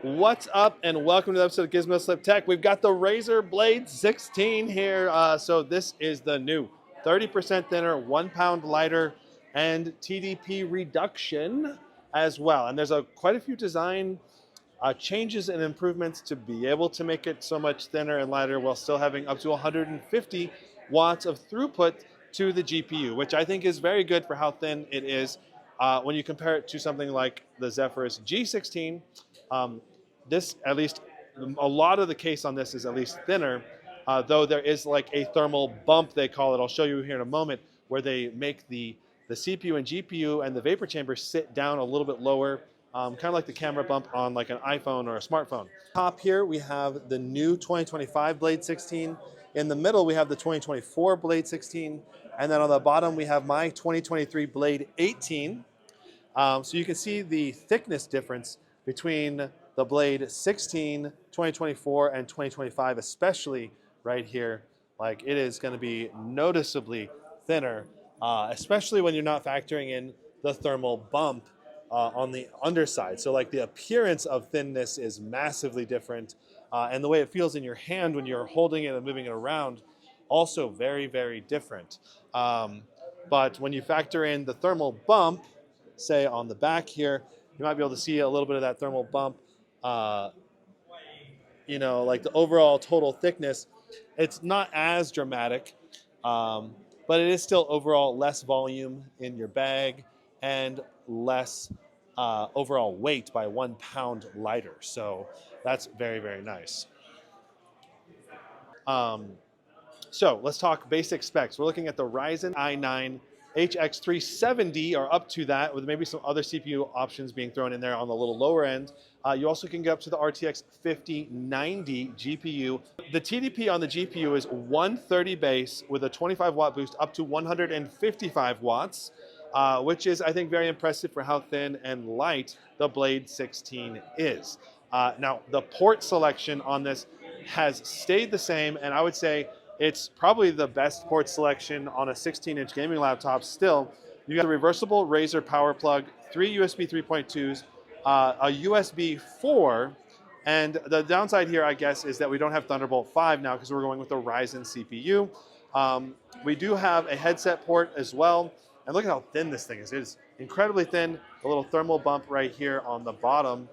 What's up, and welcome to the episode of Gizmo Slip Tech. We've got the Razer Blade 16 here. So this is the new 30% thinner, 1 pound lighter, and TDP reduction as well. And there's quite a few design changes and improvements to be able to make it so much thinner and lighter while still having up to 150 watts of throughput to the GPU, which I think is very good for how thin it is when you compare it to something like the Zephyrus G16. This, at least, a lot of the case on this is at least thinner, though there is like a thermal bump, they call it. I'll show you here in a moment, where they make the CPU and GPU and the vapor chamber sit down a little bit lower, kind of like the camera bump on like an iPhone or a smartphone. Top here, we have the new 2025 Blade 16. In the middle, we have the 2024 Blade 16. And then on the bottom, we have my 2023 Blade 18. So you can see the thickness difference between the Blade 16, 2024, and 2025, especially right here. Like, it is going to be noticeably thinner, especially when you're not factoring in the thermal bump on the underside. So like the appearance of thinness is massively different, and the way it feels in your hand when you're holding it and moving it around, also very, very different. But when you factor in the thermal bump, say on the back here, you might be able to see a little bit of that thermal bump. Like the overall total thickness, it's not as dramatic, but it is still overall less volume in your bag and less overall weight by 1 pound lighter. So that's very, very nice. So let's talk basic specs. We're looking at the Ryzen i9 HX370, or up to that, with maybe some other CPU options being thrown in there on the little lower end. You also can get up to the RTX 5090 GPU. The TDP on the GPU is 130 base with a 25 watt boost up to 155 watts, which is, I think, very impressive for how thin and light the Blade 16 is. Now, the port selection on this has stayed the same, and I would say it's probably the best port selection on a 16-inch gaming laptop still. You got a reversible Razer power plug, 3 USB 3.2s, a USB 4, and the downside here, I guess, is that we don't have Thunderbolt 5 now because we're going with the Ryzen CPU. We do have a headset port as well, and look at how thin this thing is. It is incredibly thin, a little thermal bump right here on the bottom.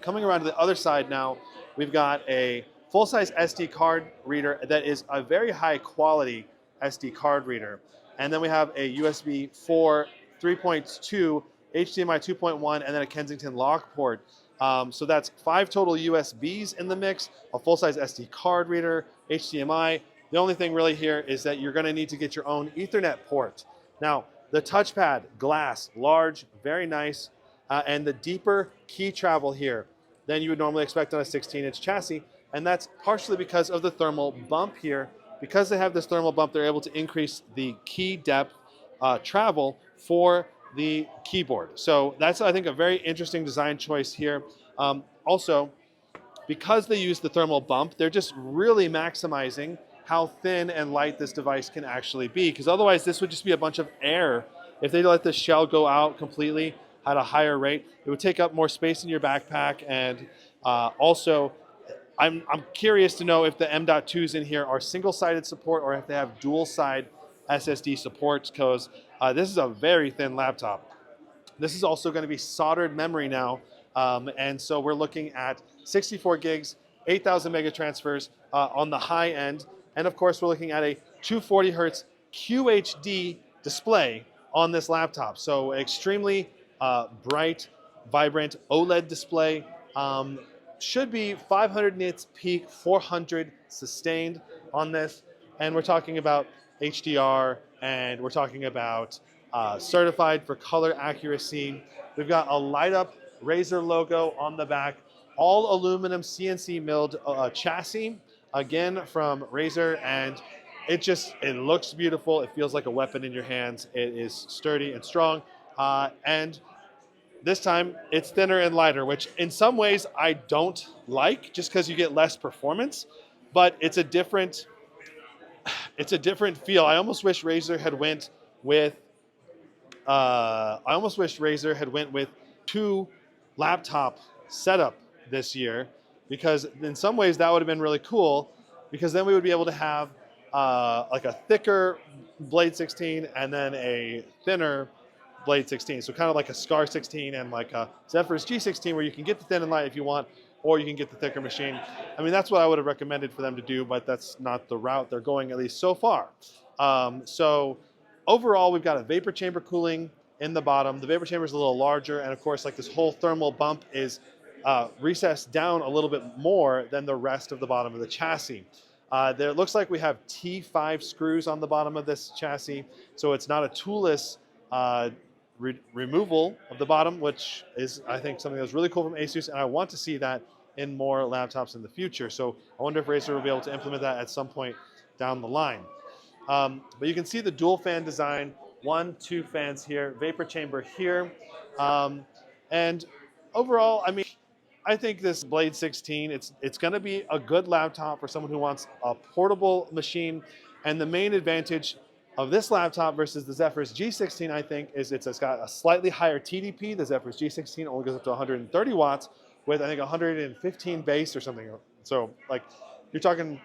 Coming around to the other side now, we've got a full-size SD card reader that is a very high-quality SD card reader. And then we have a USB 4, 3.2, HDMI 2.1, and then a Kensington lock port. So that's 5 total USBs in the mix, a full-size SD card reader, HDMI. The only thing really here is that you're going to need to get your own Ethernet port. Now, the touchpad, glass, large, very nice, and the deeper key travel here than you would normally expect on a 16-inch chassis. And that's partially because of the thermal bump here. Because they have this thermal bump, they're able to increase the key depth travel for the keyboard. So that's, I think, a very interesting design choice here. Also, because they use the thermal bump, they're just really maximizing how thin and light this device can actually be. Because otherwise, this would just be a bunch of air. If they let the shell go out completely at a higher rate, it would take up more space in your backpack. And also, I'm curious to know if the M.2s in here are single-sided support or if they have dual-side SSD support, because this is a very thin laptop. This is also going to be soldered memory now, and so we're looking at 64 gigs, 8,000 mega transfers on the high end, and of course we're looking at a 240 hertz QHD display on this laptop. So extremely bright, vibrant OLED display. Should be 500 nits peak, 400 sustained on this. And we're talking about HDR, and we're talking about certified for color accuracy. We've got a light up Razer logo on the back, all aluminum CNC milled chassis, again from Razer, and it looks beautiful. It feels like a weapon in your hands. It is sturdy and strong, and this time it's thinner and lighter, which in some ways I don't like, just because you get less performance, but it's a different feel. I almost wish Razer had went with two laptop setup this year, because in some ways that would have been really cool, because then we would be able to have like a thicker Blade 16 and then a thinner Blade 16. So kind of like a Scar 16 and like a Zephyrus G16, where you can get the thin and light if you want, or you can get the thicker machine. I mean, that's what I would have recommended for them to do, but that's not the route they're going, at least so far. So overall, we've got a vapor chamber cooling in the bottom. The vapor chamber is a little larger, and of course, like this whole thermal bump is recessed down a little bit more than the rest of the bottom of the chassis. There it looks like we have T5 screws on the bottom of this chassis, so it's not a toolless removal of the bottom, which is, I think, something that's really cool from Asus, and I want to see that in more laptops in the future. So I wonder if Razer will be able to implement that at some point down the line. But you can see the dual fan design, 1, 2 fans here, vapor chamber here. And overall, I mean, I think this Blade 16, it's going to be a good laptop for someone who wants a portable machine. And the main advantage of this laptop versus the Zephyrus G16, I think, is it's got a slightly higher TDP. The Zephyrus G16 only goes up to 130 watts with, I think, 115 base or something. So, like, you're talking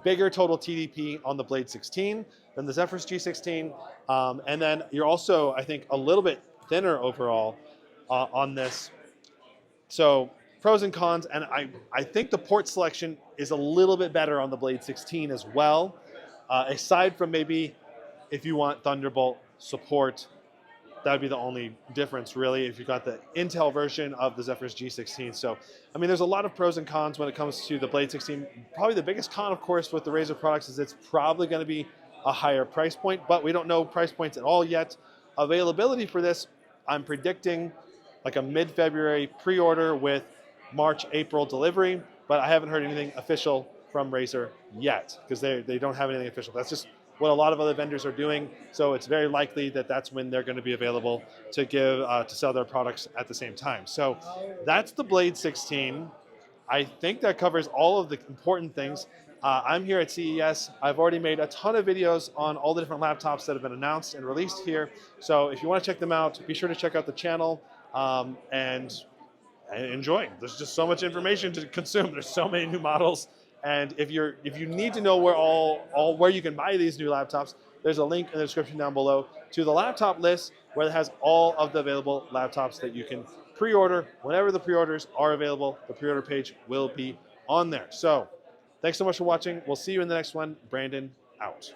bigger total TDP on the Blade 16 than the Zephyrus G16. And then you're also, I think, a little bit thinner overall on this. So pros and cons, and I think the port selection is a little bit better on the Blade 16 as well, aside from maybe if you want Thunderbolt support. That would be the only difference, really, if you got the Intel version of the Zephyrus G16. So, I mean, there's a lot of pros and cons when it comes to the Blade 16. Probably the biggest con, of course, with the Razer products is it's probably going to be a higher price point, but we don't know price points at all yet. Availability for this, I'm predicting like a mid-February pre-order with March, April delivery, but I haven't heard anything official from Razer yet, because they don't have anything official. That's just what a lot of other vendors are doing, so it's very likely that that's when they're going to be available to give to sell their products at the same time. So that's the Blade 16. I think that covers all of the important things. I'm here at CES. I've already made a ton of videos on all the different laptops that have been announced and released here. So if you want to check them out, be sure to check out the channel and enjoy. There's just so much information to consume. There's so many new models. And if you need to know where you can buy these new laptops, there's a link in the description down below to the laptop list, where it has all of the available laptops that you can pre-order. Whenever the pre-orders are available, the pre-order page will be on there. So thanks so much for watching. We'll see you in the next one. Brandon, out.